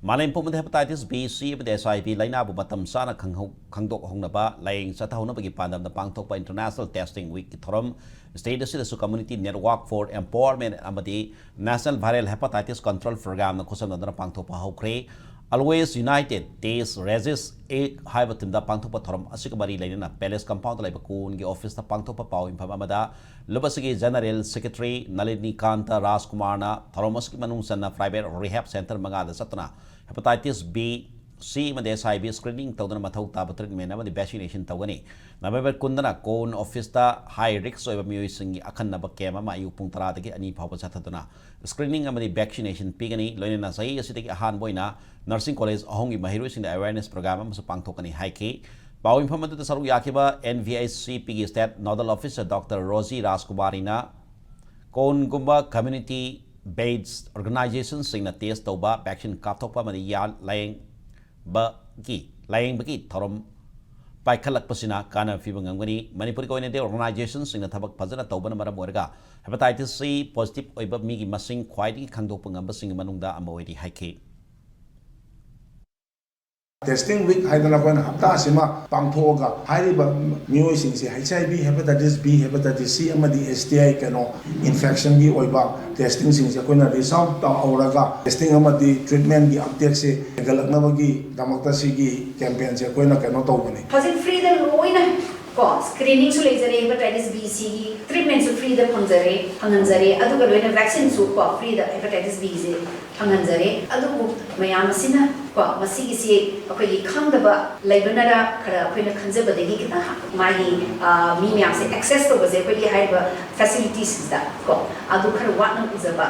Manipur hepatitis B, C, and SIV laina bu matam sana khangdok hongnaba laying satahonabagi pandam na pangthokpa International Testing Week thorom state asidasu community network for empowerment amadi National Viral Hepatitis Control Program na khusamnadana pangthokpa hokre Always United Days Resist A Haibatimda Pangthokpa thorom asikabari laina Palace Compound laiba kun gi office na pangthokpa paw infam amada lubasigi General Secretary Nalini Kanta Rajkumar na thoromaski manung sanna private rehab center mangada satna Hepatitis B, C, and SIV screening tawdana mathau taba treatment amadi vaccination tawgani November kundana Cone Office ta high risk oiba miyoi singi akhanaba kema ma ayu pung 10 dagi ani phawba chataduna screening amadi vaccination pigani loinana sahi asidagi ahan boina nursing college ahongi mahiroi sing awareness program amasu pangthokani haiki Pau informant saru yakiba NVIC PG State Nodal Officer Dr. Rosie Rajkumarina Cone Gumba Community Based organizations sing na test tauba vaccine kapthokpa mani ya laying bagi thorom paikhalak pasina kana fiba ngamgani Manipuri ko inete organizations sing na thabak phajana tauba na maram orga hepatitis C positive oiba mi gi masing khwaidi khangdokpa ngamba sing manungda amawedi haike Testing week haidana koina hapta asima pangthoga hairiba miyoi singse HIV hepatitis B hepatitis C amadi STI kano infection gi oiba testing singse koina result ta auraga testing amadi treatment gi update se galakna bagi damakta sigi campaign se koina kano tawbani hazin free the loina ko screening su lejare hepatitis B C gi treatment su free the phanganjare adu ga loina vaccine su ko free the hepatitis B se phanganjare adu mayam asina ko masigi si akhoi khangdaba laibanara khara akhoi na khanjabadegi kita magi mi myam se access to baze akhoi haiba facilities da ko adu khara watna uzaba